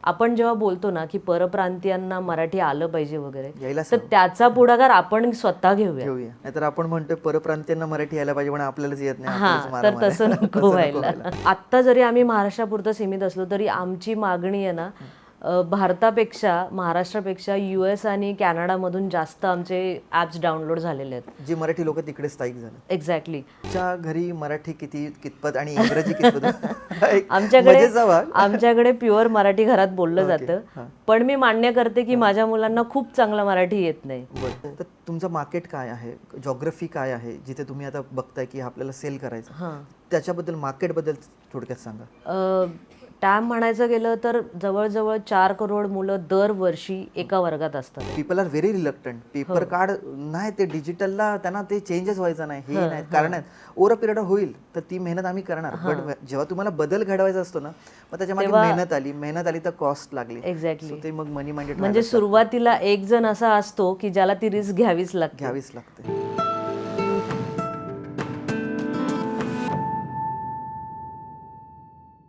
आपण जेव्हा बोलतो ना की परप्रांतीयांना मराठी आलं पाहिजे वगैरे, यायलाच तर त्याचा पुढाकार आपण स्वतः घेऊया. नाहीतर आपण म्हणतोय परप्रांतीयांना मराठी यायला पाहिजे पण आपल्यालाच येत नाही, हा, आपल्यालाच तर मारामार तसं आहे. नको व्हायला. आत्ता जरी आम्ही महाराष्ट्रापुरतं सीमित असलो तरी आमची मागणी आहे ना, भारतापेक्षा महाराष्ट्रापेक्षा US आणि कॅनडामधून जास्त आमचे ॲप्स डाउनलोड झालेले आहेत. जी मराठी लोक तिकडे स्थायिक झाले. एक्झॅक्टली. च्या घरी मराठी कितपत आणि इंग्रजी कितपत एक आमच्याकडे मजेचा भाग. आमच्याकडे प्युअर मराठी घरात बोललं Okay, जातं, हां. पण मी मान्य करते की माझ्या मुलांना खूप चांगला मराठी येत नाही. बरं, तर तुमचं मार्केट काय आहे, जॉग्रफी काय आहे, जिथे तुम्ही आता बघताय की आपल्याला सेल करायचं, हां. त्याच्याबद्दल मार्केटबद्दल थोडक्यात सांगा. टॅम म्हणायचं गेलं तर जवळजवळ 4 करोड मुलं दरवर्षी एका वर्गात असतात. People are very reluctant. Paper card नाही, ते डिजिटलला त्यांना ते चेंजच व्हायचं नाही, हे नाही कारण आहेत. ओव्हर अ पिरियड होईल तर ती मेहनत आम्ही करणार, बट जेव्हा तुम्हाला बदल घडवायचा असतो ना, मग त्याच्यामागे मेहनत आली तर कॉस्ट लागली. एक्झॅक्टली. So ते मग मनी माइंडेड म्हणजे सुरुवातीला एक जण असा असतो की ज्याला ती रिस्क घ्यावीच लागते. लागते.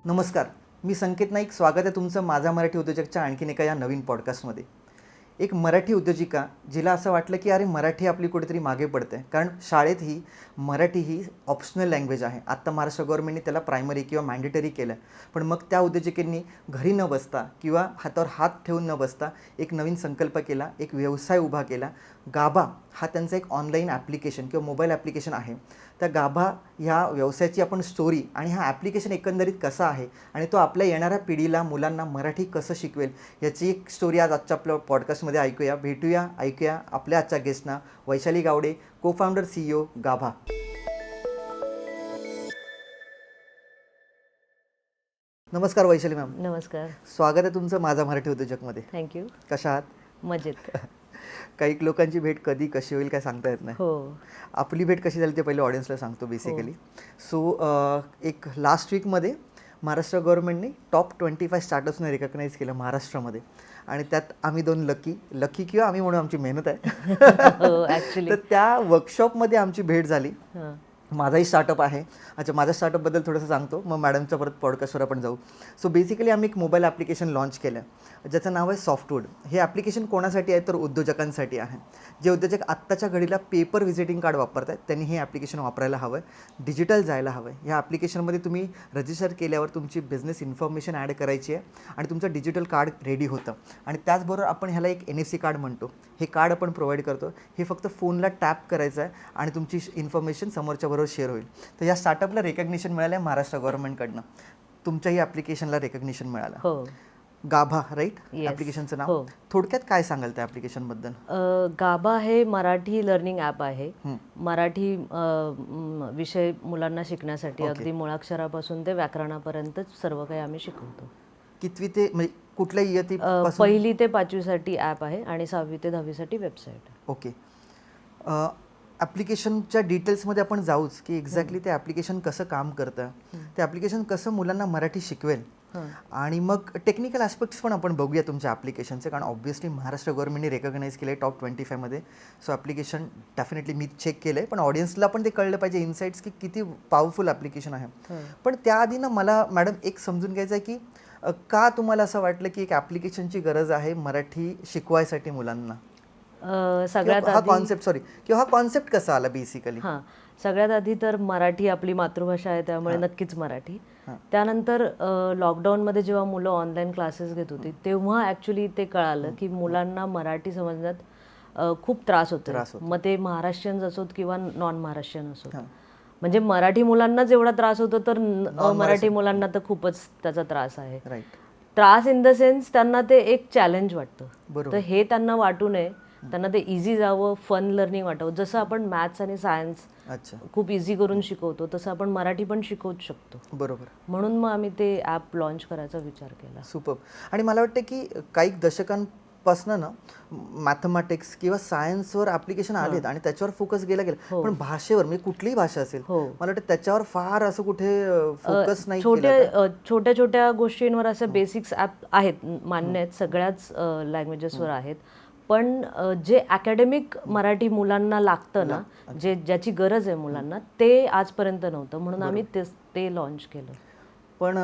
नमस्कार, मी संकेत नाईक. स्वागत आहे तुमचं माझा मराठी उद्योजकच्या आणखीन एका या नवीन पॉडकास्टमध्ये. एक मराठी उद्योजिका जिला असं वाटलं की अरे मराठी आपली कुठेतरी मागे पडते, कारण शाळेतही मराठी ही ऑप्शनल लँग्वेज आहे. आत्ता महाराष्ट्र गव्हर्नमेंटने त्याला प्रायमरी किंवा मॅन्डेटरी केलं, पण मग त्या उद्योजकांनी घरी न बसता किंवा हातावर हात ठेवून न बसता एक नवीन संकल्प केला, एक व्यवसाय उभा केला. गाभा हा त्यांचा एक ऑनलाईन ॲप्लिकेशन किंवा मोबाईल ॲप्लिकेशन आहे. त्या गाभा ह्या व्यवसायाची आपण स्टोरी आणि हा ॲप्लिकेशन एकंदरीत कसा आहे आणि तो आपल्या येणाऱ्या पिढीला, मुलांना मराठी कसं शिकवेल याची एक स्टोरी आज आजच्या आपल्या पॉडकास्टमध्ये ऐकूया आपल्या आजच्या गेस्टना, वैशाली गावडे, को फाउंडर CEO गाभा. नमस्कार वैशाली मॅम. नमस्कार. स्वागत आहे तुमचं माझा मराठी उद्योजकमध्ये. थँक्यू. कशा आहात? मजेत. काही लोकांची भेट कशी होईल काय सांगता येत नाही. हो. आपली भेट कशी झाली ते पहिले ऑडियन्सला सांगतो बेसिकली. सो एक लास्ट वीकमध्ये महाराष्ट्र गव्हर्नमेंटने टॉप 25 स्टार्टअप्सने रिकग्नाईज केलं महाराष्ट्रामध्ये, आणि त्यात आम्ही 2 लकी किंवा आम्ही म्हणून आमची मेहनत आहे. ॲक्च्युली तर त्या वर्कशॉपमध्ये आमची भेट झाली. माझाही स्टार्टअप आहे. अच्छा, माझ्या स्टार्टअपबद्दल थोडंसं सांगतो, मग मॅडमच्या परत पॉडकास्टवर आपण जाऊ. सो बेसिकली आम्ही एक मोबाईल ॲप्लिकेशन लॉन्च केलं ज्याचं नाव आहे सॉफ्टवूड. हे ॲप्लिकेशन कोणासाठी आहे तर उद्योजकांसाठी आहे. जे उद्योजक आत्ताच्या घडीला पेपर व्हिजिटिंग कार्ड वापरत आहेत त्यांनी हे ॲप्लिकेशन वापरायला हवं आहे, डिजिटल जायला हवं आहे. ह्या ॲप्लिकेशनमध्ये तुम्ही रजिस्टर केल्यावर तुमची बिझनेस इन्फॉर्मेशन ॲड करायची आहे आणि तुमचं डिजिटल कार्ड रेडी होतं. आणि त्याचबरोबर आपण ह्याला एक NFC कार्ड म्हणतो, हे कार्ड आपण प्रोव्हाइड करतो. हे फक्त फोनला टॅप करायचं आहे आणि तुमची इन्फॉर्मेशन समोरच्या बरोबर शेअर होईल. तर या स्टार्टअपला रिकग्निशन मिळालं आहे महाराष्ट्र गव्हर्नमेंटकडनं. तुमच्याही ॲप्लिकेशनला रिकग्निशन मिळालं. हो. गाभा, राईट? Yes. ॲप्लिकेशनचं नाव. हो. थोडक्यात काय सांगाल त्या ॲप्लिकेशनबद्दल? गाभा हे मराठी लर्निंग ॲप आहे. मराठी विषय मुलांना शिकण्यासाठी अगदी मुळाक्षरापासून ते व्याकरणापर्यंत सर्व काही आम्ही शिकवतो. कितवी ते म्हणजे कुठल्या इयत्ती? 1ली ते 5वीसाठी ॲप आहे आणि 6वी ते 10वीसाठी वेबसाईट. ओके. ॲप्लिकेशनच्या डिटेल्समध्ये आपण जाऊच की एक्झॅक्टली ते ॲप्लिकेशन कसं काम करतं, ते ॲप्लिकेशन कसं मुलांना मराठी शिकवेल, आणि मग टेक्निकल ॲस्पेक्ट्स पण आपण बघूया तुमच्या ॲप्लिकेशनचे, कारण ऑब्व्हियसली महाराष्ट्र गव्हर्नमेंटने रेकग्नाईज केलं आहे टॉप 25मध्ये. सो ॲप्लिकेशन डेफिनेटली मी चेक केलं आहे, पण ऑडियन्सला पण ते कळलं पाहिजे इन्साईट्स की किती पॉवरफुल ॲप्लिकेशन आहे. पण त्याआधी ना मला मॅडम एक समजून घ्यायचं आहे की का तुम्हाला असं वाटलं की एक ॲप्लिकेशनची गरज आहे मराठी शिकवायसाठी मुलांना? सगळ्यात हा कॉन्सेप्ट कसा आला बेसिकली? सगळ्यात आधी तर मराठी आपली मातृभाषा आहे, त्यामुळे नक्कीच मराठी. त्यानंतर लॉकडाऊनमध्ये जेव्हा मुलं ऑनलाईन क्लासेस घेत होती तेव्हा ॲक्च्युली ते कळालं की मुलांना मराठी समजण्यात खूप त्रास होतो. मग ते महाराष्ट्रीयन्स असोत किंवा नॉन महाराष्ट्रीयन असोत. म्हणजे मराठी मुलांनाच एवढा त्रास होतो तर मराठी मुलांना तर खूपच त्याचा त्रास आहे. त्रास इन द सेन्स त्यांना ते एक चॅलेंज वाटतं. तर हे त्यांना वाटू नये, त्यांना ते इझी जावं, फन लर्निंग वाटावं. जसं आपण मॅथ्स आणि सायन्स खूप इझी करून शिकवतो तसं आपण मराठी पण शिकवूच शकतो. बरोबर. म्हणून मग आम्ही ते ॲप लॉन्च करायचा विचार केला. सुपर. आणि मला वाटतं की काही दशकांपासून ना मॅथमॅटिक्स किंवा सायन्सवर ॲप्लिकेशन आलेत आणि त्याच्यावर फोकस गेला, पण भाषेवर म्हणजे कुठलीही भाषा असेल मला वाटतं त्याच्यावर फार असं कुठे फोकस नाही. छोट्या छोट्या गोष्टींवर असं बेसिक्स ॲप आहेत, मान्य आहेत, सगळ्याच लँग्वेजेसवर आहेत. पण जे अकॅडमिक मराठी मुलांना लागतं ना, ज्याची गरज आहे मुलांना, ते आजपर्यंत नव्हतं, म्हणून आम्ही ते लॉन्च केलं. पण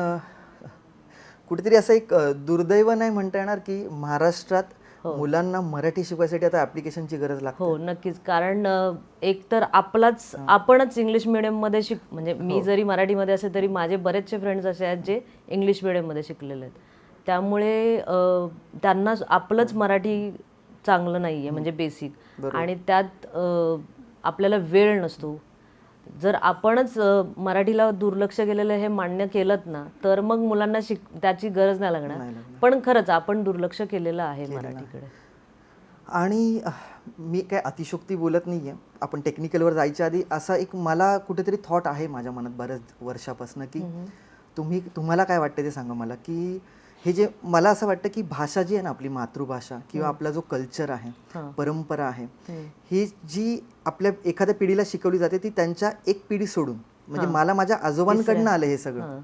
कुठेतरी असं एक दुर्दैव नाही म्हणता येणार की महाराष्ट्रात मुलांना मराठी शिकवायसाठी आता ऍप्लिकेशनची गरज लागते. हो नक्कीच. कारण एक तर आपणच इंग्लिश मिडियममध्ये म्हणजे मी जरी मराठीमध्ये असेल तरी माझे बरेचसे फ्रेंड्स असे आहेत जे इंग्लिश मिडियममध्ये शिकलेले आहेत. त्यामुळे त्यांना आपलंच मराठी चांगलं नाही आहे म्हणजे बेसिक, आणि त्यात आपल्याला वेळ नसतो. जर आपणच मराठीला दुर्लक्ष केलेलं हे मान्य केलं ना, तर मग मुलांना त्याची गरज नाही लागणार. पण खरंच आपण दुर्लक्ष केलेलं आहे मराठीकडे. आणि मी काय अतिशोक्ती बोलत नाही आहे, आपण टेक्निकलवर जायच्या आधी असा एक मला कुठेतरी थॉट आहे माझ्या मनात बऱ्याच वर्षापासून की तुम्हाला काय वाटतं ते सांगा मला, की हे जे मला असं वाटतं की भाषा जी आहे ना आपली मातृभाषा किंवा आपला जो कल्चर आहे, परंपरा आहे, ही जी आपल्या एखाद्या पिढीला शिकवली जाते ती त्यांच्या एक पिढी सोडून, म्हणजे मला माझ्या आजोबांकडनं आलं हे सगळं,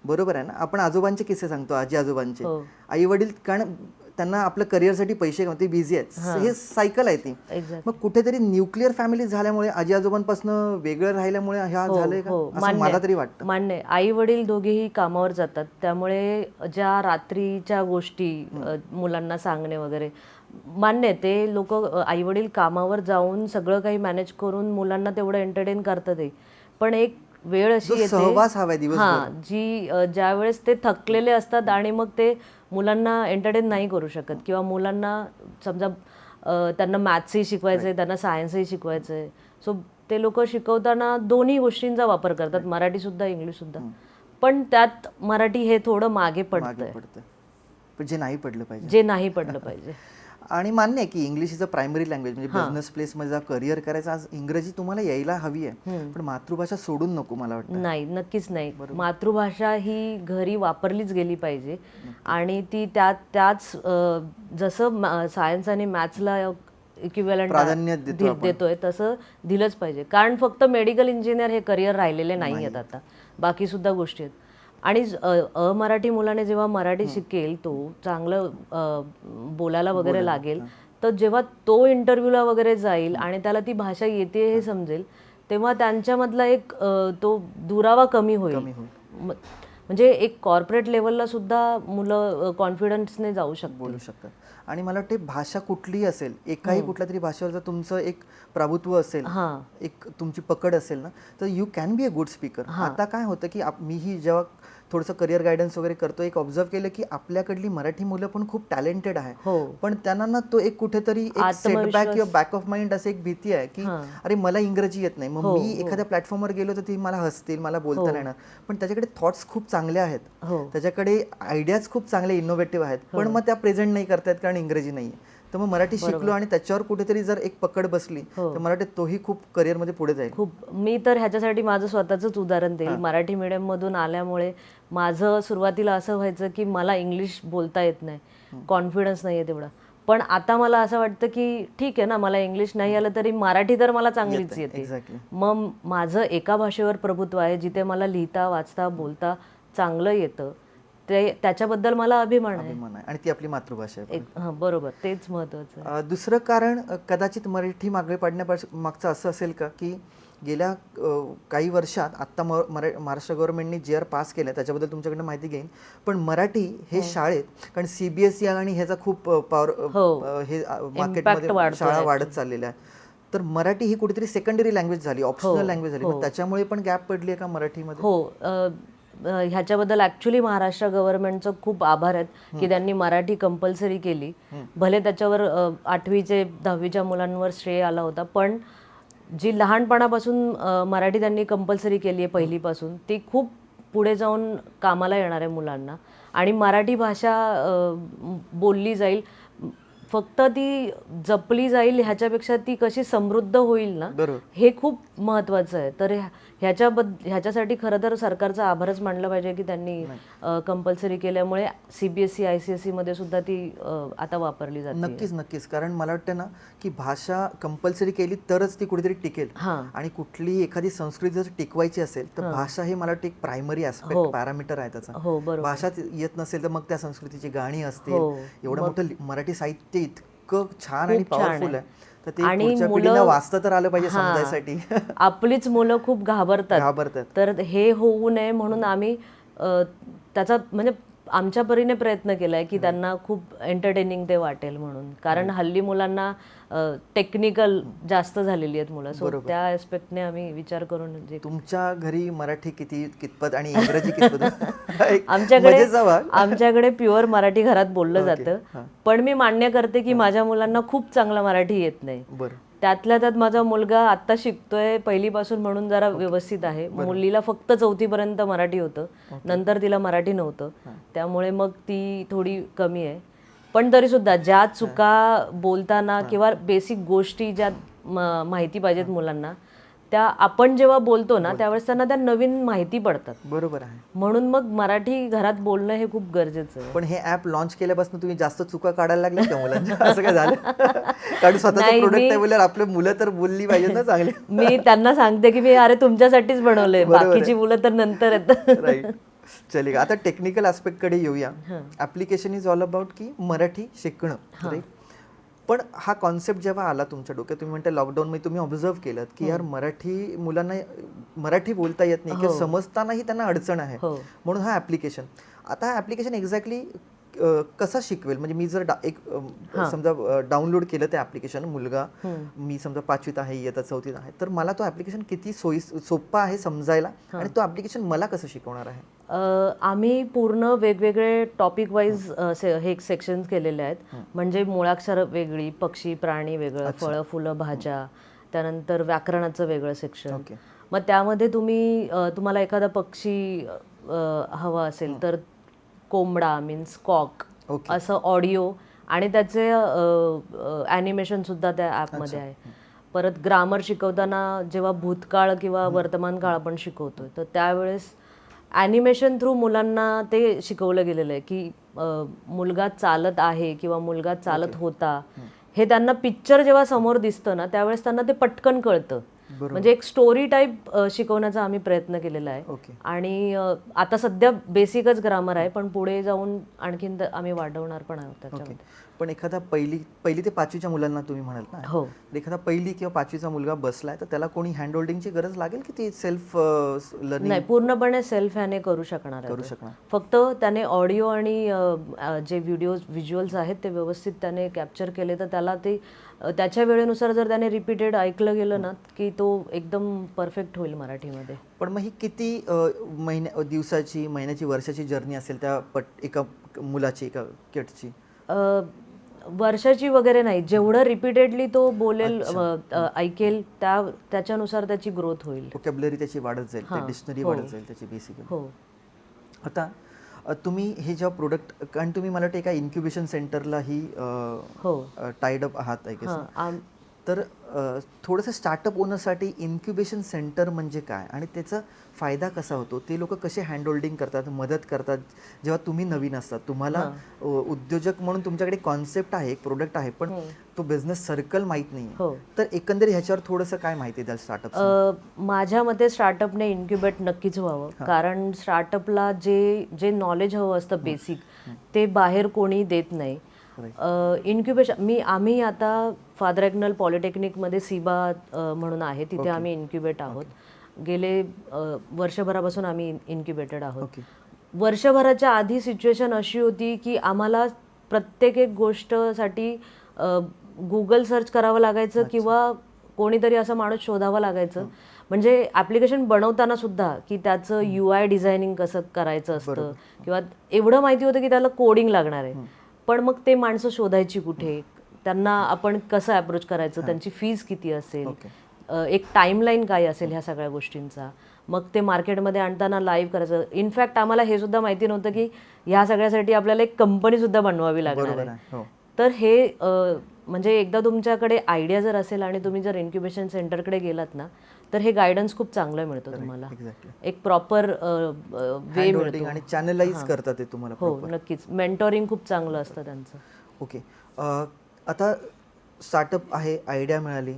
बरोबर आहे ना. आपण आजोबांचे किस्से सांगतो, आजी आजोबांचे, आई वडील, कारण त्यांना आपल्या करिअरसाठी पैसे ते बिझी आहेत, हे सायकल आहे ती. मग कुठेतरी न्यूक्लिअर फॅमिली झाल्यामुळे आजी आजोबांपासून वेगळं राहिल्यामुळे ह्या झालंय का, असं मला तरी वाटतं. मान्य. आई वडील दोघेही कामावर जातात, त्यामुळे ज्या रात्रीच्या गोष्टी मुलांना सांगणे वगैरे मान्य, ते लोक आई वडील कामावर जाऊन सगळं काही मॅनेज करून मुलांना तेवढं एंटरटेन करतात. पण एक वेळ अशी येते सहवास हवाय दिवसभर, जी ज्या वेळेस ते थकलेले असतात आणि मग ते मुलांना एंटरटेन नाही करू शकत, किंवा मुलांना समजा त्यांना मॅथ्सही शिकवायचंय, त्यांना सायन्सही शिकवायचंय, सो ते लोक शिकवताना दोन्ही गोष्टींचा वापर करतात, मराठी सुद्धा इंग्लिश सुद्धा. पण त्यात मराठी हे थोडं मागे पडतंय, जे नाही पडलं पाहिजे, जे नाही पडलं पाहिजे. आणि मान्य आहे की English is a primary language, म्हणजे बिझनेस प्लेसमध्ये जा करिअर करायचं, आज इंग्रजी तुम्हाला यायला हवी आहे, पण मातृभाषा सोडून नको मला वाटतं. नाही, नक्कीच नाही. मातृभाषा ही घरी वापरलीच गेली पाहिजे, आणि त्याच जसं सायन्स आणि मॅथ्सला इक्विव्हॅलंट प्राधान्य देतोय तसं दिलंच पाहिजे. कारण फक्त मेडिकल इंजिनियर हे करिअर राहिलेले नाही आहेत आता, बाकी सुद्धा गोष्टी आहेत. आणि अमराठी मुलाने जेव्हा मराठी शिकेल, तो चांगलं बोलायला वगैरे लागेल, तर जेव्हा तो इंटरव्ह्यूला वगैरे जाईल आणि त्याला ती भाषा येते हे समजेल, तेव्हा त्यांच्यामधला एक तो दुरावा कमी होईल. म्हणजे एक कॉर्पोरेट लेवलला सुद्धा मुलं कॉन्फिडन्सने जाऊ बोलू शकतात. आणि मला वाटते भाषा कुठलीही असेल, एकाही कुठल्या तरी भाषेवर जर तुमचं एक प्रभुत्व असेल, एक तुमची पकड असेल ना, तर you can be a good speaker. आता काय होतं की मीही जेव्हा थोडंसं करिअर गायडन्स वगैरे करतो, एक ऑब्झर्व केलं की आपल्याकडली मराठी मुलं पण खूप टॅलेंटेड आहे, पण त्यांना ना तो एक कुठेतरी एक सेटबॅक किंवा बॅक ऑफ माइंड असं एक भीती आहे की अरे मला इंग्रजी येत नाही, मग मी एखाद्या प्लॅटफॉर्मवर गेलो तर ती मला हसतील, मला बोलता नाही येणार. पण त्याच्याकडे थॉट्स खूप चांगले आहेत, त्याच्याकडे आयडियाज खूप चांगले इनोव्हेटिव्ह आहेत, पण मग त्या प्रेझेंट नाही करतायत कारण इंग्रजी नाही आहे. तर मग मराठी शिकलो आणि त्याच्यावर कुठेतरी जर एक पकड बसली तर मराठी तोही खूप करिअरमध्ये पुढे जाईल. खूप. मी तर ह्याच्यासाठी माझं स्वतःच उदाहरण देईल. मराठी मीडियम मधून आल्यामुळे माझं सुरुवातीला असं व्हायचं की मला इंग्लिश बोलता येत नाही, कॉन्फिडन्स नाही आहे तेवढा. पण आता मला असं वाटतं की ठीक आहे ना, मला इंग्लिश नाही आलं तरी मराठी तर मला चांगलीच येते. मग माझं एका भाषेवर प्रभुत्व आहे जिथे मला लिहिता वाचता बोलता चांगलं येतं, त्याच्याबद्दल मला अभिमान आहे, आणि ती आपली मातृभाषा आहे. बरोबर, तेच महत्वाचं आहे. दुसरं कारण कदाचित मराठी मागे पडण्यामागचं असं असेल का की गेल्या काही वर्षात आत्ता महाराष्ट्र गव्हर्नमेंटने जी आर पास केलं, त्याच्याबद्दल तुमच्याकडनं माहिती घेईन, पण मराठी हे शाळेत, कारण CBSE आणि ह्याचा खूप हे मार्केटमध्ये शाळा वाढत चाललेल्या आहे, तर मराठी ही कुठेतरी सेकंडरी लँग्वेज झाली, ऑप्शनल लँग्वेज झाली. त्याच्यामुळे पण गॅप पडली आहे का मराठीमध्ये? हो, ह्याच्याबद्दल ॲक्च्युली महाराष्ट्र गव्हर्नमेंटचं खूप आभार आहेत की त्यांनी मराठी कंपल्सरी केली. भले त्याच्यावर 8वी 10वीच्या मुलांवर श्रेय आला होता, पण जी लहानपणापासून मराठी त्यांनी कंपल्सरी केली आहे पहिलीपासून, ती खूप पुढे जाऊन कामाला येणार आहे मुलांना. आणि मराठी भाषा बोलली जाईल, फक्त ती जपली जाईल ह्याच्यापेक्षा ती कशी समृद्ध होईल ना, हे खूप महत्त्वाचं आहे. तर ह्याच्यासाठी खरं तर सरकारचा आभारच मानला पाहिजे की त्यांनी कंपल्सरी केल्यामुळे CBSE ICSE मध्ये सुद्धा ती आता वापरली जाते. नक्कीच नक्कीच. कारण मला वाटतं ना की भाषा कंपल्सरी केली तरच ती कुठेतरी टिकेल, आणि कुठलीही एखादी संस्कृती जर टिकवायची असेल तर भाषा हे मला वाटतं एक प्रायमरी ऍस्पेक्ट, पॅरामीटर आहे त्याचा. भाषा येत नसेल तर मग त्या संस्कृतीची गाणी असतील, एवढं मोठं मराठी साहित्य इतकं छान आणि पॉवरफुल आहे, तर ते पुढच्या पिढीला वाचता तर आलं पाहिजे समजायसाठी. आपलीच मुलं खूप घाबरतात, तर हे होऊ नये म्हणून आम्ही त्याचा म्हणजे आमच्या परीने प्रयत्न केलाय की त्यांना खूप एंटरटेनिंग ते वाटेल म्हणून, कारण हल्ली मुलांना टेक्निकल जास्त झालेली आहेत मुलं, सो त्या ऍस्पेक्टने आम्ही विचार करून तुमच्या घरी मराठी कितपत आणि इंग्रजी कितपत? आमच्याकडे प्युअर मराठी घरात बोललं जातं, पण मी मान्य करते की माझ्या मुलांना खूप चांगलं मराठी येत नाही. त्यातल्या त्यात माझा मुलगा आता शिकतोय पहिलीपासून म्हणून जरा व्यवस्थित आहे. मुलीला फक्त 4थी पर्यंत मराठी होतं, नंतर तिला मराठी नव्हतं, त्यामुळे मग ती थोडी कमी आहे. पण तरी सुद्धा ज्या चुका बोलताना किंवा बेसिक गोष्टी ज्या माहिती पाहिजेत मुलांना, त्या आपण जेव्हा बोलतो ना त्यावेळेस त्यांना त्या नवीन माहिती पडतात. बरोबर आहे. म्हणून मग मराठी घरात बोलणं हे खूप गरजेचं आहे. पण हे ऍप लॉन्च केल्यापासून तुम्ही जास्त चुका काढायला लागल्या का मुलांच्या? असं काय झालं? कारण स्वतःचं प्रोडक्ट आहे बोलल्यावर आपले मुलं तर बोलली पाहिजे ना चांगली. मी त्यांना सांगते की मी अरे तुमच्यासाठीच बनवलंय, बाकीची मुलं तर नंतर येतात. राईट. चलिए, आता टेक्निकल आस्पेक्ट कडे येऊया. ऍप्लिकेशन इज ऑल अबाउट की मराठी शिकणं, राईट? पण हा कॉन्सेप्ट जेव्हा आला तुमच्या डोक्यात, तुम्ही म्हणता लॉकडाऊन मध्ये तुम्ही ऑब्झर्व केलं की यार मराठी मुलांना मराठी बोलता येत नाही किंवा समजतानाही त्यांना अडचण आहे, म्हणून हा ऍप्लिकेशन. आता हा ऍप्लिकेशन एक्झॅक्टली कसा शिकवेल? म्हणजे मी जर समजा डाउनलोड केलं ते ऍप्लिकेशन, मुलगा मी समजा 5वीत आहे, इयत्ता 4थीत आहे, तर मला तो ऍप्लिकेशन किती सोपा आहे समजायला आणि तो ऍप्लिकेशन मला कसं शिकवणार आहे? आम्ही पूर्ण वेगवेगळे टॉपिक वाईज हे सेक्शन्स केलेले आहेत. म्हणजे मुळाक्षर वेगळी, पक्षी प्राणी वेगळं, फळं फुलं भाज्या, त्यानंतर व्याकरणाचं वेगळं सेक्शन. मग त्यामध्ये तुम्हाला एखादा पक्षी हवा असेल तर कोंबडा मीन्स कॉक असं ऑडिओ, आणि त्याचे ॲनिमेशन सुद्धा त्या ॲपमध्ये आहे. परत ग्रामर शिकवताना जेव्हा भूतकाळ किंवा वर्तमान काळ आपण शिकवतोय तर त्यावेळेस ॲनिमेशन थ्रू मुलांना ते शिकवलं गेलेलं आहे की मुलगा चालत आहे किंवा मुलगा चालत होता, हे त्यांना पिक्चर जेव्हा समोर दिसतं ना त्यावेळेस त्यांना ते पटकन कळतं. म्हणजे एक स्टोरी टाईप शिकवण्याचा आम्ही प्रयत्न केलेला आहे. आणि आता सध्या बेसिकच ग्रामर आहे, पण पुढे जाऊन आणखीन आम्ही वाढवणार पण आहोत त्याच्यामध्ये. पण एखादा पहिली ते 5वीच्या मुलांना तुम्ही म्हणाल ना, हो, एखादा 1ली किंवा 5वीचा मुलगा बसलाय तर त्याला कोणी हँड होल्डिंगची गरज लागेल की ती सेल्फ लर्निंग? नाही, पूर्णपणे सेल्फ ह्याने करू शकणार. फक्त त्याने ऑडिओ आणि जे व्हिज्युअल्स आहेत ते व्यवस्थित त्याने कॅप्चर केले तर त्याला ते त्याच्या वेळेनुसार जर त्याने रिपीटेड ऐकलं गेलं ना की तो एकदम परफेक्ट होईल मराठीमध्ये. पण मग ही किती दिवसाची, महिन्याची, वर्षाची जर्नी असेल त्या एका मुलाची, एका किडची? वर्षाची वगैरे नाही, जेवढं रिपीटेडली तो बोलेल ऐकेल त्याच्यानुसार त्याची ग्रोथ होईल. व्होकॅब्युलरी त्याची वाढत जाईल, डिक्शनरी वाढत जाईल त्याची बेसिकली. हो. आता तुम्ही हे जेव्हा प्रोडक्ट, कारण तुम्ही मला वाटतं एका इन्क्युबेशन सेंटरलाही टाईड अप आहात, तर थोडंसं स्टार्टअप ओनरसाठी इन्क्युबेशन सेंटर म्हणजे काय आणि त्याचा फायदा कसा होतो? ते लोक कसे हँड होल्डिंग करतात, मदत करतात जेव्हा तुम्ही नवीन असतात? तुम्हाला उद्योजक म्हणून तुमच्याकडे कॉन्सेप्ट आहे, एक प्रोडक्ट आहे, पण तो बिझनेस सर्कल माहीत नाही, तर एकंदरीत ह्याच्यावर थोडंसं काय माहिती द्याल स्टार्टअप? माझ्या मते स्टार्टअपने इन्क्युबेट नक्कीच व्हावं, कारण स्टार्टअपला जे नॉलेज हवं असतं बेसिक, ते बाहेर कोणी देत नाही. इन्क्युबेशन आम्ही आता फादर एग्नल पॉलिटेक्निकमध्ये सिबा म्हणून आहे, तिथे आम्ही इन्क्युबेट आहोत. गेले वर्षभरापासून आम्ही इन्क्युबेटेड आहोत. वर्षभराच्या आधी सिच्युएशन अशी होती की आम्हाला प्रत्येक एक गोष्टसाठी गुगल सर्च करावं लागायचं किंवा कोणीतरी असं माणूस शोधावा लागायचं. म्हणजे ॲप्लिकेशन बनवताना सुद्धा की त्याचं UI डिझायनिंग कसं करायचं असतं किंवा एवढं माहिती होतं की त्याला कोडिंग लागणार आहे, पण मग ते माणसं शोधायची कुठे, त्यांना आपण कसं अप्रोच करायचं, त्यांची फीज किती असेल, एक टाईमलाईन काय असेल ह्या सगळ्या गोष्टींचा, मग ते मार्केटमध्ये आणताना लाईव्ह करायचं. इनफॅक्ट आम्हाला हे सुद्धा माहिती नव्हतं की ह्या सगळ्यासाठी आपल्याला एक कंपनी सुद्धा बनवावी लागणार आहे. तर हे म्हणजे एकदा तुमच्याकडे आयडिया जर असेल आणि तुम्ही जर इन्क्युबेशन सेंटरकडे गेलात ना तर हे गायडन्स खूप चांगलं मिळतं तुम्हाला, एक प्रॉपर वे मिळतो आणि चॅनलाइज करतात ते तुम्हाला. हो, नक्कीच. मेंटोरिंग खूप चांगलं असतं त्यांचं. ओके. आता स्टार्टअप आहे, आयडिया मिळाली,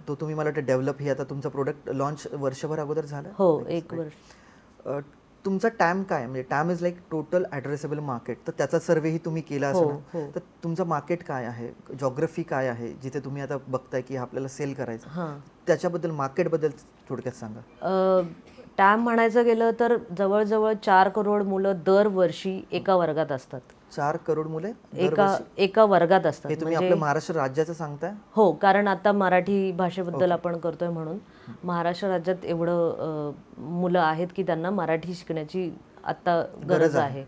तो तुम्ही मला वाटतं डेव्हलप, हे आता तुमचा प्रोडक्ट लॉन्च वर्षभर अगोदर झालं? हो, 1 वर्ष. तुमचा टॅम काय, म्हणजे टॅम is like total addressable market, तर त्याचा सर्वेही तुम्ही केला असेल, तर तुमचं मार्केट काय आहे, जॉग्रफी काय आहे जिथे तुम्ही आता बघताय की आपल्याला सेल करायचं, त्याच्याबद्दल, मार्केटबद्दल थोडक्यात सांगा. टॅम म्हणायचं गेलं तर जवळजवळ 4 करोड मुलं दरवर्षी एका वर्गात असतात. 4 करोड मुले एका वर्गात असतात. हे तुम्ही आपल्या महाराष्ट्र राज्याचं सांगताय? हो, कारण आता मराठी भाषेबद्दल आपण करतोय म्हणून महाराष्ट्र राज्यात एवढं मुलं आहेत की त्यांना मराठी शिकण्याची आता गरज आहे.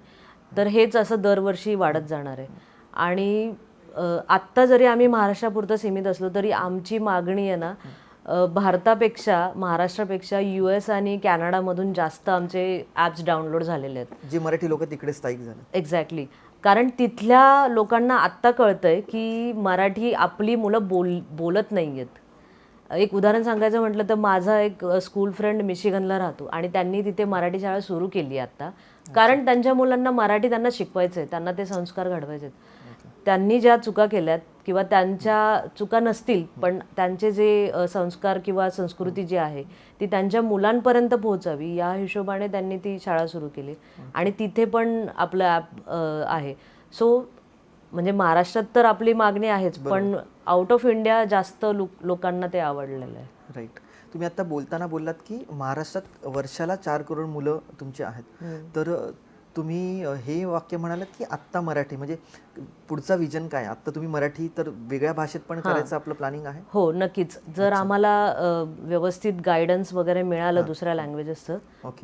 तर हेच असं दरवर्षी वाढत जाणार आहे. आणि आत्ता जरी आम्ही महाराष्ट्रापुरतं सीमित असलो तरी आमची मागणी आहे ना, भारतापेक्षा महाराष्ट्रापेक्षा US आणि कॅनडामधून जास्त आमचे ॲप्स डाउनलोड झालेले आहेत. जी मराठी लोक तिकडे स्थायिक झाले. एक्झॅक्टली. कारण तिथल्या लोकांना आत्ता कळतंय की मराठी आपली मुलं बोलत नाही आहेत. एक उदाहरण सांगायचं म्हटलं तर माझा एक स्कूल फ्रेंड मिशिगनला राहतो आणि त्यांनी तिथे मराठी शाळा सुरू केली आत्ता. कारण त्यांच्या मुलांना मराठी त्यांना शिकवायचं आहे, त्यांना ते संस्कार घडवायचे आहेत. त्यांनी ज्या चुका केल्यात किंवा त्यांच्या चुका नसतील पण त्यांचे जे संस्कार किंवा संस्कृती जी आहे ती त्यांच्या मुलांपर्यंत पोहोचावी या हिशोबाने त्यांनी ती शाळा सुरू केली आणि तिथे पण आपलं ॲप आहे. सो म्हणजे महाराष्ट्रात तर आपली मागणी आहेच, पण आउट ऑफ इंडिया जास्त लोकांना ते आवडलेलं आहे. राईट. तुम्ही आता बोलताना बोललात की महाराष्ट्रात वर्षाला 4 करोड मुलं तुमची आहेत. तर तुम्ही हे वाक्य म्हणालात की आत्ता मराठी म्हणजे पुढचा विजन काय? आत्ता तुम्ही मराठी तर वेगळ्या भाषेत पण करायचं आपलं प्लॅनिंग आहे? हो, नक्कीच. जर आम्हाला व्यवस्थित गायडन्स वगैरे मिळालं दुसऱ्या लँग्वेजेसचं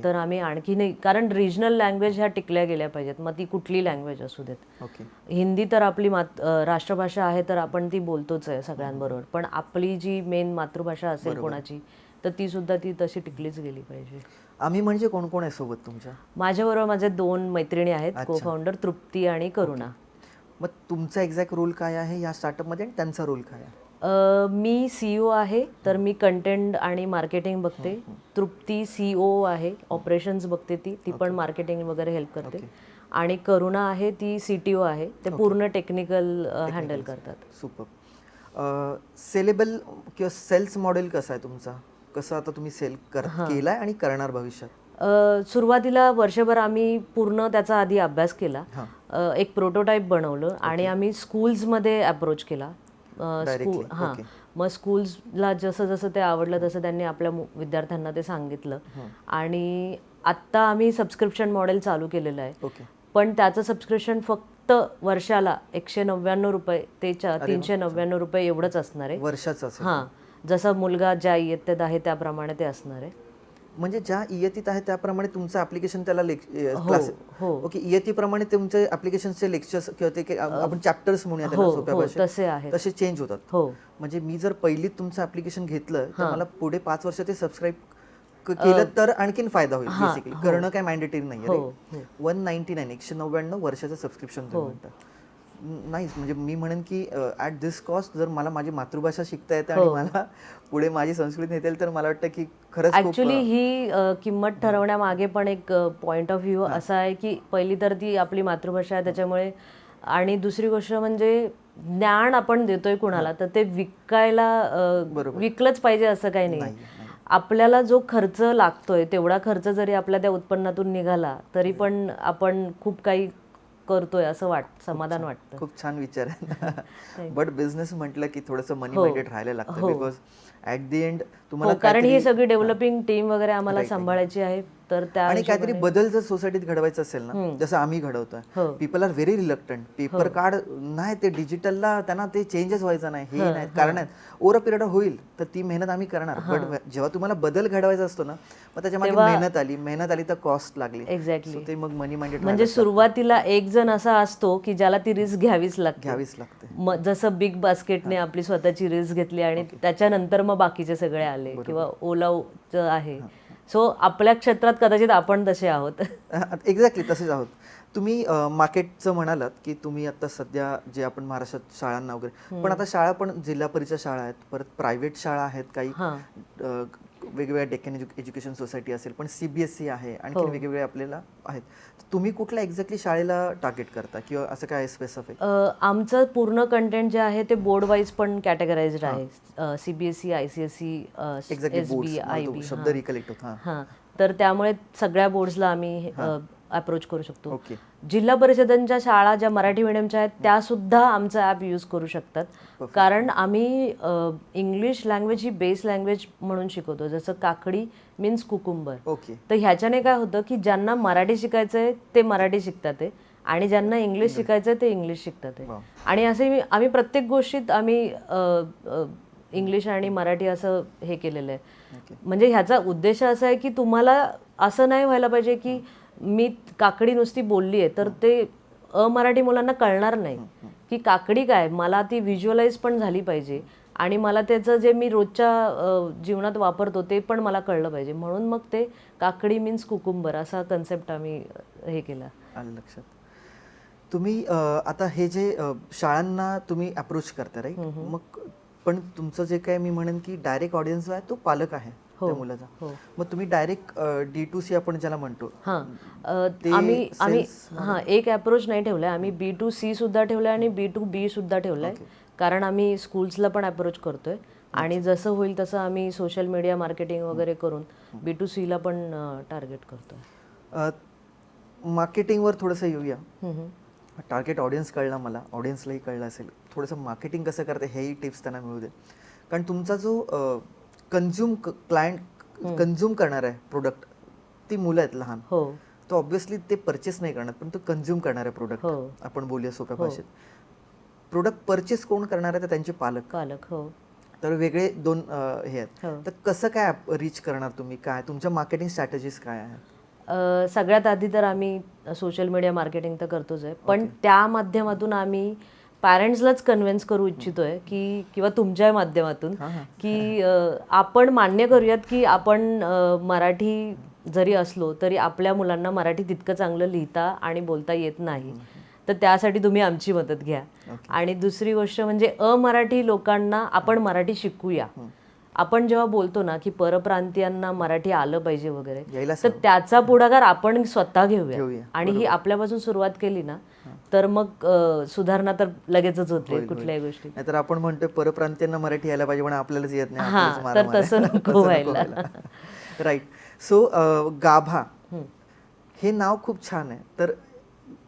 तर आम्ही आणखीनही, कारण रिजनल लँग्वेज ह्या टिकल्या गेल्या पाहिजेत, मग ती कुठली लँग्वेज असू देत. हिंदी तर आपली राष्ट्रभाषा आहे तर आपण ती बोलतोच आहे सगळ्यांबरोबर, पण आपली जी मेन मातृभाषा असेल कोणाची तर ती सुद्धा ती तशी टिकलीच गेली पाहिजे. आम्ही म्हणजे कोण कोण आहे सोबत तुमच्या? माझ्याबरोबर माझे 2 मैत्रिणी आहेत, को फाउंडर तृप्ती आणि करुणा. मग तुमचा एक्झॅक्ट रोल काय आहे या स्टार्टअपमध्ये आणि त्यांचा रोल काय आहे? मी CEO आहे, तर मी कंटेंट आणि मार्केटिंग बघते. तृप्ती CEO आहे, ऑपरेशन्स बघते, ती पण मार्केटिंग वगैरे हेल्प करते. आणि करुणा आहे, ती CTO आहे, ते पूर्ण टेक्निकल हँडल करतात. सुपर. सेलेबल किंवा सेल्स मॉडेल कसं आहे तुमचा? कसं आता तुम्ही सेल केलाय आणि करणार भविष्यात? सुरुवातीला वर्षभर आम्ही पूर्ण त्याचा आधी अभ्यास केला, एक प्रोटोटाईप बनवलं आणि आम्ही स्कूल्समध्ये अप्रोच केला. मग स्कूल्सला जसं जसं ते आवडलं तसं त्यांनी आपल्या विद्यार्थ्यांना ते सांगितलं आणि आत्ता आम्ही सबस्क्रिप्शन मॉडेल चालू केलेलं आहे. पण त्याचं सबस्क्रिप्शन फक्त वर्षाला 199 रुपये ते 399 रुपये एवढंच असणार आहे वर्षाचं. हां, जसं मुलगा ज्या इयत्तेत आहे त्याप्रमाणे ते असणार आहे. म्हणजे ज्या इयत्तेत आहे त्याप्रमाणे तुमचं ऍप्लिकेशन त्याला क्लास. ओके. इयत्तेप्रमाणे तुमचे ऍप्लिकेशनचे लेक्चर्स किंवा ते आपण चॅप्टर्स म्हणूया त्याला सोप्या भाषेत तसे चेंज होतात. म्हणजे मी जर पहिलीत तुमचं ऍप्लिकेशन घेतलं तर मला पुढे 5 वर्ष ते सबस्क्राईब केलं तर आणखीन फायदा होईल. बेसिकली करणं काय मॅन्डेटरी नाही. 199 वर्षाचं सबस्क्रिप्शन म्हणतात. नाही, म्हणजे मी म्हणेन की ॲट दिस कॉस्ट जर मला माझी मातृभाषा शिकता येते आणि मला पुढे माझी संस्कृती येतील तर मला वाटतं की खरंच ऍक्च्युली ही किंमत ठरवण्यामागे पण एक पॉइंट ऑफ व्ह्यू असा आहे की पहिली तर ती आपली मातृभाषा आहे त्याच्यामुळे, आणि दुसरी गोष्ट म्हणजे ज्ञान आपण देतोय कुणाला तर ते विकलंच पाहिजे असं काही नाही. आपल्याला जो खर्च लागतोय तेवढा खर्च जरी आपल्या त्या उत्पन्नातून निघाला तरी पण आपण खूप काही करतोय असं समाधान वाटतं. खूप छान विचार आहे. बट बिझनेस म्हटलं की थोडंसं मनी माइंडेड राहायला लागतं, बिकॉज ॲट दी एंड तुम्हाला कारण ही सगळी डेव्हलपिंग टीम वगैरे आम्हाला सांभाळायची आहे. तर त्या आणि काहीतरी बदल जर सोसायटीत घडवायचा असेल ना, जसं आम्ही घडवतोय, people are very reluctant. Paper card नाही, ते डिजिटलला त्यांना ते चेंजेस व्हायचा नाही, हे नाही कारण ओव्हर अ पिरियड होईल तर ती मेहनत आम्ही करणार. बट जेव्हा तुम्हाला बदल घडवायचा असतो ना, मग त्याच्यामध्ये मेहनत आली तर कॉस्ट लागली. एक्झॅक्टली. ते मग मनी माइंडेड. म्हणजे सुरुवातीला एक जण असा असतो की ज्याला ती रिस्क घ्यावीच लागते. जसं बिग बास्केटने आपली स्वतःची रिस्क घेतली आणि त्याच्यानंतर मग बाकीचे सगळे आले किंवा ओला आहे. सो आपल्या क्षेत्रात कदाचित आपण तसे आहोत. एक्झॅक्टली तसेच आहोत. तुम्ही मार्केटचं म्हणालात की तुम्ही आता सध्या जे आपण महाराष्ट्रात शाळांना वगैरे, पण आता शाळा पण जिल्हा परिषद शाळा आहेत, परत प्रायव्हेट शाळा आहेत, काही वेगवेगळ्या डेक्कन एज्युकेशन सोसायटी असेल, पण CBSE आहे, आणखी वेगवेगळे आपल्याला आहेत. तुम्ही कुठल्या एक्झॅक्टली शाळेला टार्गेट करता किंवा असं काय स्पेसिफिक? आमचं पूर्ण कंटेंट जे आहे ते बोर्ड वाईज पण कॅटेगराइज्ड आहे. CBSE, ICSE, SB, IB. शब्द रिकलेक्ट होता. तर त्यामुळे सगळ्या बोर्ड्सला आम्ही अप्रोच करू शकतो. ओके. जिल्हा परिषदांच्या शाळा ज्या मराठी मीडियमच्या आहेत त्या सुद्धा आमचं ॲप यूज करू शकतात. कारण आम्ही इंग्लिश लँग्वेज ही बेस लँग्वेज म्हणून शिकवतो. जसं काकडी मीन्स कुकुंबर. ओके. तर ह्याच्याने काय होतं की ज्यांना मराठी शिकायचं आहे ते मराठी शिकतात आहे आणि ज्यांना इंग्लिश शिकायचं आहे ते इंग्लिश शिकतात आहे. आणि असे आम्ही प्रत्येक गोष्टीत आम्ही इंग्लिश आणि मराठी असं हे केलेलं आहे. म्हणजे ह्याचा उद्देश असा आहे की तुम्हाला असं नाही व्हायला पाहिजे की मी काकडी नुसती बोलली आहे तर ते अमराठी मुलांना कळणार नाही की काकडी काय, मला ती व्हिज्युअलाइज पण झाली पाहिजे आणि मला त्याचं जे मी रोजच्या जीवनात वापरतो ते पण मला कळलं पाहिजे. म्हणून मग ते काकडी मीन्स कुकुंबर असा कन्सेप्ट आम्ही हे केला. आलं लक्षात. तुम्ही आता हे जे शाळांना तुम्ही अप्रोच करता राईट, मग पण तुमचं जे काय मी म्हणेन की डायरेक्ट ऑडियन्स आहे तो पालक आहे त्या मुलाचा. मग तुम्ही डायरेक्ट D2C आपण ज्याला म्हणतो आम्ही एक अप्रोच नाही ठेवलाय, आम्ही B2C सुद्धा ठेवलाय आणि B2B सुद्धा ठेवलाय. कारण आम्ही स्कूल्सला पण अप्रोच करतोय आणि जसं होईल तसं आम्ही सोशल मीडिया मार्केटिंग वगैरे करून B2C ला पण टार्गेट करतोय. मार्केटिंगवर थोडंसं येऊया. टार्गेट ऑडियन्स कळला मला, ऑडियन्सलाही कळलं असेल. थोडंसं मार्केटिंग कसं करते हेही टिप्स त्यांना मिळू दे. कारण तुमचा जो क्लायंट कन्झ्युम करणार आहे प्रोडक्ट ती मुलं आहेत लहान. तो ऑब्व्हियसली ते परचेस नाही करणार पण तो कन्झ्युम करणार आहे प्रोडक्ट. आपण बोलूया सोप्या भाषेत. प्रोडक्ट परचेस कोण करणार आहे तर त्यांचे पालक. तर वेगळे दोन हे आहेत. तर कसं काय रीच करणार तुम्ही, काय तुमच्या मार्केटिंग स्ट्रॅटेजीज काय आहेत? सगळ्यात आधी तर आम्ही सोशल मीडिया मार्केटिंग तर करतोच आहे, पण त्या माध्यमातून आम्ही पॅरेंट्सलाच कन्व्हिन्स करू इच्छितोय की किंवा तुमच्या माध्यमातून की आपण मान्य करूयात की आपण मराठी जरी असलो तरी आपल्या मुलांना मराठी तितकं चांगलं लिहिता आणि बोलता येत नाही. तर त्यासाठी तुम्ही आमची मदत घ्या. आणि दुसरी गोष्ट म्हणजे अमराठी लोकांना आपण मराठी शिकूया. आपण जेव्हा बोलतो ना की परप्रांतीयांना मराठी आलं पाहिजे वगैरे, तर त्याचा पुढाकार आपण स्वतः घेऊया आणि ही आपल्यापासून सुरुवात केली ना तर मग सुधारणा तर लगेचच होते कुठल्याही गोष्टी. नाहीतर आपण म्हणतोय परप्रांतीयांना मराठी यायला पाहिजे पण आपल्यालाच येत नाही. तर तसं नको व्हायला. राईट. सो गाभा हे नाव खूप छान आहे. तर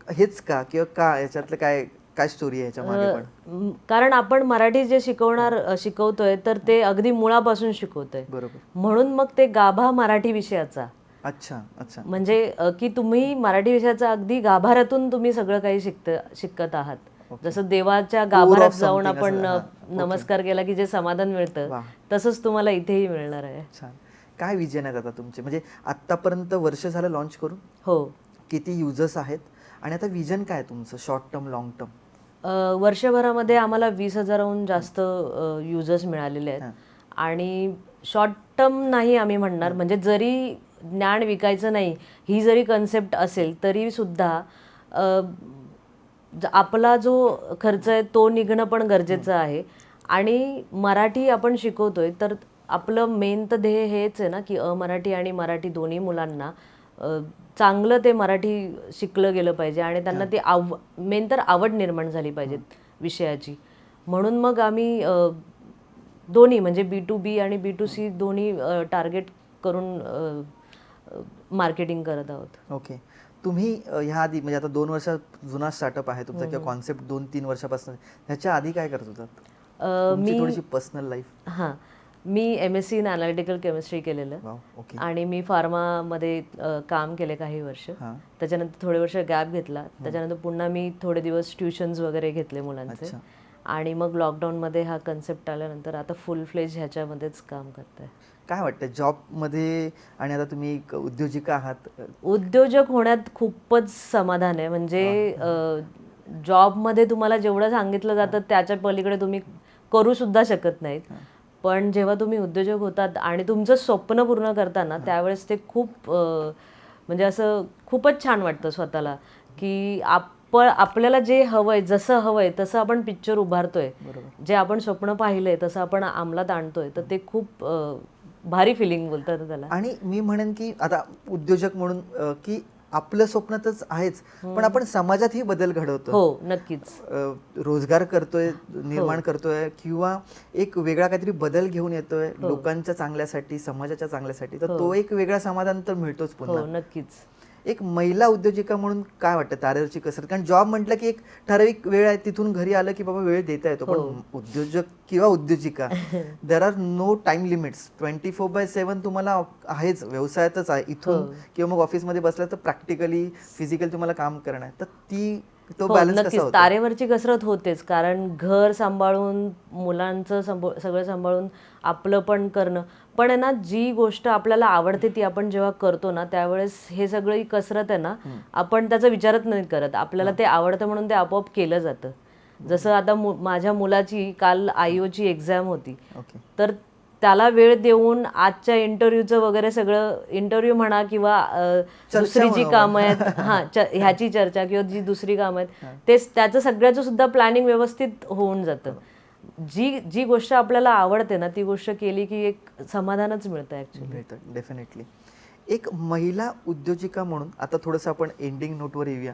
हेच का किंवा का याच्यातलं काय काय स्टोरी आहे याच्यामध्ये पण? कारण आपण मराठी जे शिकवतोय तर ते अगदी मुळापासून शिकवतोय. बरोबर. म्हणून मग ते गाभा मराठी विषयाचा. अच्छा अच्छा. म्हणजे की तुम्ही मराठी विषयाचा अगदी गाभाऱ्यातून तुम्ही सगळं काही शिकत आहात. जसं देवाच्या गाभाऱ्यात जाऊन आपण नमस्कार केला की जे समाधान मिळतं तसंच तुम्हाला इथेही मिळणार आहे. छान. काय विजन आहेत आता तुमचे, म्हणजे आतापर्यंत वर्ष झालं लॉन्च करून? हो. किती युजर्स आहेत आणि आता विजन काय तुमचं, शॉर्ट टर्म लॉंग टर्म? वर्षभरामध्ये आम्हाला 20,000हून जास्त युजर्स मिळालेले आहेत. आणि शॉर्ट टर्म नाही आम्ही म्हणणार, म्हणजे जरी ज्ञान विकायचं नाही ही जरी कन्सेप्ट असेल तरी सुद्धा आपला जो खर्च आहे तो निघणं पण गरजेचं आहे. आणि मराठी आपण शिकवतोय तर आपलं मेन तर ध्येय हेच आहे ना की अमराठी आणि मराठी दोन्ही मुलांना चांगलं ते मराठी शिकलं गेलं पाहिजे आणि त्यांना ते मेन तर आवड निर्माण झाली पाहिजे विषयाची. म्हणून मग आम्ही दोन्ही म्हणजे B2B आणि B2C दोन्ही टार्गेट करून मार्केटिंग करत आहोत. ओके. तुम्ही ह्या आधी म्हणजे आता 2 वर्ष जुना स्टार्टअप आहे तुमचा किंवा कॉन्सेप्ट 2-3 वर्षापासून, ह्याच्या आधी काय करत होतात? मी थोडीशी personal life. Me MSc in analytical chemistry केलेलं आणि मी फार्मामध्ये काम केले काही वर्ष. त्याच्यानंतर थोडे वर्ष गॅप घेतला. त्याच्यानंतर पुन्हा मी थोडे दिवस ट्युशन्स वगैरे घेतले मुलांचे आणि मग लॉकडाऊनमध्ये हा कन्सेप्ट आल्यानंतर आता फुल फ्लेज ह्याच्यामध्येच काम करताय. काय वाटतं जॉबमध्ये आणि आता तुम्ही एक उद्योजिका आहात? उद्योजक होण्यात खूपच समाधान आहे. म्हणजे जॉबमध्ये तुम्हाला जेवढं सांगितलं जातं त्याच्या पलीकडे तुम्ही करू सुद्धा शकत नाहीत. पण जेव्हा तुम्ही उद्योजक होतात आणि तुमचं स्वप्न पूर्ण करताना त्यावेळेस ते खूप म्हणजे असं खूपच छान वाटतं स्वतःला की आपल्याला जे हवंय जसं हवंय तसं आपण पिक्चर उभारतोय, जे आपण स्वप्न पाहिलंय तसं आपण अंमलात आणतोय, तर ते खूप भारी फिलिंग बोलतात त्याला. आणि मी म्हणेन की आता उद्योजक म्हणून की आपलं स्वप्न तर आहेच पण आपण समाजातही बदल घडवतो. हो नक्कीच. रोजगार करतोय, निर्माण करतोय किंवा एक वेगळा काहीतरी बदल घेऊन येतोय लोकांच्या चांगल्यासाठी, समाजाच्या चांगल्यासाठी, तर तो एक वेगळा समाधान तर मिळतोच पुन्हा. हो नक्कीच. एक महिला उद्योजिका म्हणून काय वाटतं तारेवरची कसरत? कारण जॉब म्हटलं की एक ठराविक वेळ आहे, तिथून घरी आलं की बाबा वेळ देता येतो, पण उद्योजक किंवा उद्योजिका there are no time limits. 24/7 तुम्हाला आहेच, व्यवसायातच आहे. इथून किंवा मग ऑफिसमध्ये बसला तर प्रॅक्टिकली फिजिकली तुम्हाला काम करणं आहे, तर तो बॅलन्स कसा नक्कीच होतो? तारेवरची कसरत होतेच, कारण घर सांभाळून, मुलांचं सगळं सांभाळून आपलं पण करणं. पण आहे ना, जी गोष्ट आपल्याला आवडते ती आपण जेव्हा करतो ना, त्यावेळेस हे सगळी कसरत आहे ना, आपण त्याचा विचारच नाही करत. आपल्याला ते आवडतं म्हणून ते आपोआप केलं जातं. जसं आता माझ्या मुलाची काल आयओची एक्झाम होती, ओके. तर त्याला वेळ देऊन आजच्या इंटरव्ह्यूचं वगैरे सगळं, इंटरव्ह्यू म्हणा किंवा दुसरी जी कामं आहेत ह्याची चर्चा किंवा जी दुसरी कामं आहेत तेच, त्याचं सगळ्याचं सुद्धा प्लॅनिंग व्यवस्थित होऊन जातं. जी गोष्ट आपल्याला आवडते ना, ती गोष्ट केली की एक समाधानच मिळतं ऍक्च्युली. डेफिनेटली. एक महिला उद्योजिका म्हणून आता थोडंसं आपण एंडिंग नोटवर येऊया.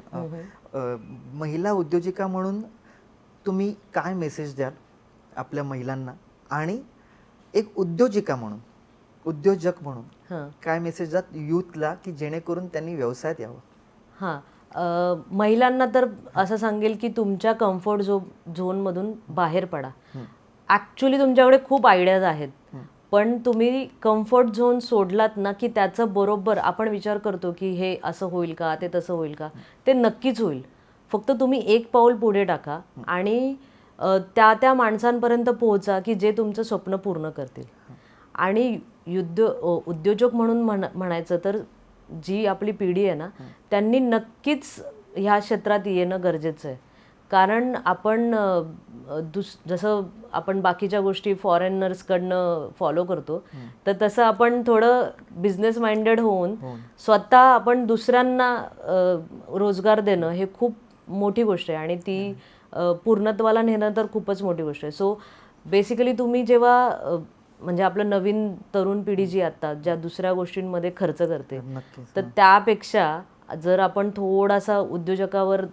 महिला उद्योजिका म्हणून तुम्ही काय मेसेज द्याल आपल्या महिलांना, आणि एक उद्योजिका म्हणून, उद्योजक म्हणून काय मेसेज द्याल यूथला की जेणेकरून त्यांनी व्यवसायात यावं? महिलांना तर असं सांगेल की तुमच्या कम्फर्ट झोनमधून बाहेर पडा. ऍक्च्युली तुमच्याकडे खूप आयडियाज आहेत, पण तुम्ही कम्फर्ट झोन सोडलात ना की त्याचं बरोबर आपण विचार करतो की हे असं होईल का, ते तसं होईल का, ते नक्कीच होईल. फक्त तुम्ही एक पाऊल पुढे टाका आणि त्या माणसांपर्यंत पोहोचा की जे तुमचं स्वप्न पूर्ण करतील. आणि उद्योजक म्हणून म्हणायचं तर जी आपली पिढी आहे ना, त्यांनी नक्कीच ह्या क्षेत्रात येणं गरजेचं आहे. कारण आपण जसं आपण बाकीच्या गोष्टी फॉरेनर्सकडनं फॉलो करतो, तर तसं आपण थोडं बिझनेस माइंडेड होऊन स्वतः आपण दुसऱ्यांना रोजगार देणं हे खूप मोठी गोष्ट आहे, आणि ती पूर्णत्वाला नेणं तर खूपच मोठी गोष्ट आहे. सो बेसिकली तुम्ही जेव्हा म्हणजे आपलं नवीन तरुण पिढी जी आता ज्या दुसऱ्या गोष्टींमध्ये खर्च करते, तर त्यापेक्षा जर आपण थोडासा उद्योजकावर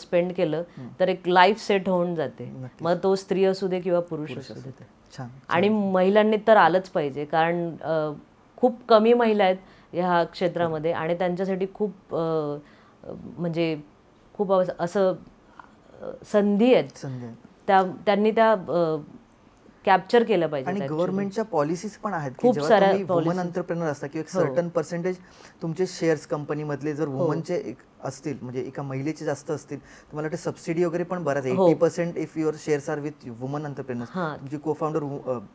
स्पेंड केलं तर एक लाईफ सेट होऊन जाते. मग तो स्त्री असू दे किंवा पुरुष असू दे. आणि महिलांनी तर आलंच पाहिजे, कारण खूप कमी महिला आहेत ह्या क्षेत्रामध्ये, आणि त्यांच्यासाठी खूप म्हणजे खूप असं संधी आहेत, त्यांनी त्या कॅप्चर केलं पाहिजे. आणि गव्हर्नमेंटच्या पॉलिसीज पण आहेत की खूप जेव्हा साऱ्या तुम्ही वुमन एंटरप्रेनर असता किंवा एक सर्टन पर्सेंटेज तुमचे शेअर्स कंपनीमधले जर वुमनचे असतील, म्हणजे एका महिलेचे जास्त असतील, तुम्हाला वाटतं सबसिडी वगैरे पण बऱ्याच 80% if your shares are with woman entrepreneurs, तुमची को फाउंडर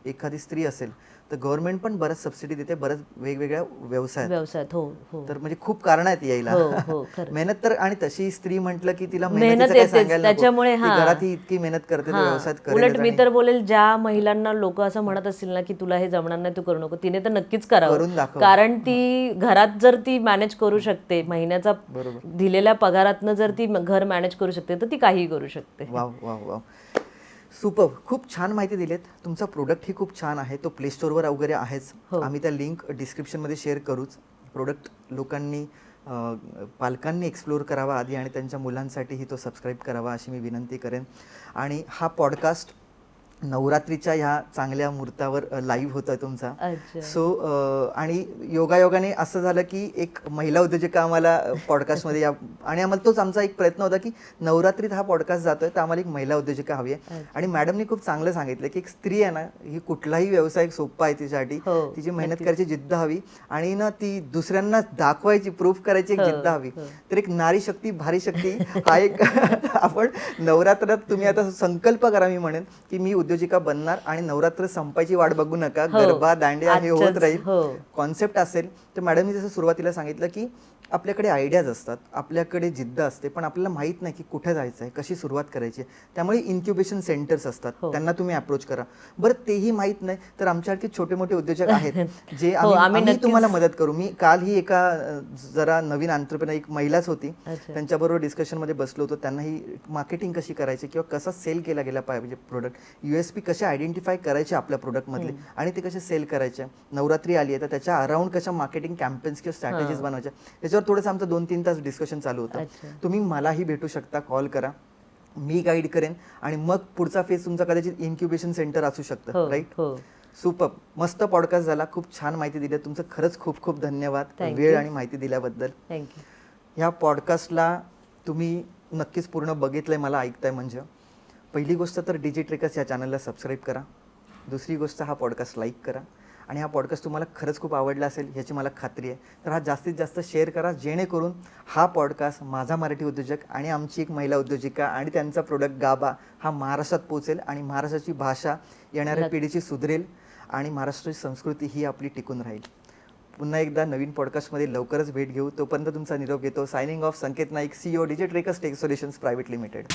एखादी स्त्री असेल तर गव्हर्नमेंट पण बऱ्याच सबसिडी देते बऱ्याच वेगवेगळ्या व्यवसायात. तर म्हणजे खूप कारण आहेत यायला. मेहनत तर, आणि तशी स्त्री म्हटलं की तिला मेहनत त्याच्यामुळे घरात ही इतकी मेहनत करते व्यवसायात करेल. उलट मी तर बोलेल, ज्या महिलांना लोक असं म्हणत असतील ना की तुला हे जमणार नाही, तू करू नको, तिने तर नक्कीच करावं. कारण ती घरात जर ती मॅनेज करू शकते, महिन्याचा दिलेल्या पगारातनं जर ती घर मॅनेज करू शकते, तर ती काहीही करू शकते. Wow wow wow, super. खूप छान माहिती दिलीत. तुमचा प्रोडक्ट ही खूप छान आहे, तो प्ले स्टोअरवर वगैरे आहेच. आम्ही त्या लिंक डिस्क्रिप्शनमध्ये शेअर करूच. प्रोडक्ट लोकांनी, पालकांनी एक्सप्लोअर करावा आधी, आणि त्यांच्या मुलांसाठीही तो सबस्क्राईब करावा अशी मी विनंती करेन. आणि हा पॉडकास्ट नवरात्रीच्या ह्या चांगल्या मुहूर्तावर लाईव्ह होतोय तुमचा. सो आणि योगायोगाने असं झालं की एक महिला उद्योजिका आम्हाला पॉडकास्टमध्ये या, आणि आम्हाला तोच आमचा एक प्रयत्न होता की नवरात्रीत हा पॉडकास्ट जातोय तर आम्हाला एक महिला उद्योजिका हवी आहे. आणि मॅडमनी खूप चांगलं सांगितलं की एक स्त्री आहे ना, ही कुठलाही व्यवसाय सोपा आहे तिच्यासाठी, तिची मेहनत करायची जिद्द हवी, आणि ना ती दुसऱ्यांना दाखवायची, प्रूफ करायची एक जिद्द हवी. तर एक नारी शक्ती, भारी शक्ती हा एक आपण नवरात्रात तुम्ही आता संकल्प करा, मी म्हणेन की मी उद्योजिका बनणार आणि नवरात्र संपायची वाट बघू नका, गरबा दांडिया हे होत राहील. कॉन्सेप्ट असेल तर मॅडमनी जसं सुरुवातीला सांगितलं की आपल्याकडे आयडियाज असतात, आपल्याकडे जिद्द असते, पण आपल्याला माहित नाही की कुठे जायचं आहे, कशी सुरुवात करायची. त्यामुळे इन्क्युबेशन सेंटर्स असतात, त्यांना तुम्ही अप्रोच करा. बरं, तेही माहित नाही तर आमच्यासारखे छोटे मोठे उद्योजक आहेत जे आम्ही तुम्हाला मदत करू. मी काल ही एका जरा नवीन एंटरप्रेनर, एक महिलाच होती, त्यांच्याबरोबर डिस्कशनमध्ये बसलो होतो. त्यांनाही मार्केटिंग कशी करायची किंवा कसा सेल केला गेला पाहिजे प्रोडक्ट, USP कसे आयडेंटिफाय करायचे आपल्या प्रोडक्टमधले आणि ते कसे सेल करायचे. नवरात्री आली आहे तर त्याच्या अराउंड कशा मार्केटिंग कॅम्पेन्स किंवा स्ट्रॅटेजीज बनवायच्या, त्याच्यावर थोडंसं आमचं 2-3 तास डिस्कशन चालू होतं. तुम्ही मलाही भेटू शकता, कॉल करा, मी गाईड करेन, आणि मग पुढचा फेज तुमचा कदाचित इन्क्युबेशन सेंटर असू शकतं. राईट? सुपर. मस्त पॉडकास्ट झाला, खूप छान माहिती दिली. तुमचं खरंच खूप खूप धन्यवाद वेळ आणि माहिती दिल्याबद्दल. थँक्यू. ह्या पॉडकास्टला तुम्ही नक्कीच पूर्ण बघितलं आहे, मला ऐकताय म्हणजे. पहिली गोष्ट तर डिजिट्रिकस या चॅनलला सबस्क्राईब करा. दुसरी गोष्ट, हा पॉडकास्ट लाईक करा. आणि हा पॉडकास्ट तुम्हाला खरंच खूप आवडला असेल ह्याची मला खात्री आहे. तर हा जास्तीत जास्त शेअर करा, जेणेकरून हा पॉडकास्ट माझा मराठी उद्योजक आणि आमची एक महिला उद्योजिका आणि त्यांचा प्रोडक्ट गाबा हा महाराष्ट्रात पोहोचेल आणि महाराष्ट्राची भाषा येणाऱ्या पिढीची सुधरेल आणि महाराष्ट्राची संस्कृती ही आपली टिकून राहील. पुन्हा एकदा नवीन पॉडकास्टमध्ये लवकरच भेट घेऊ. तोपर्यंत तुमचा निरोप घेतो. Signing off, Sanket Naik, CEO, Digitricks Tech Solutions Private limited.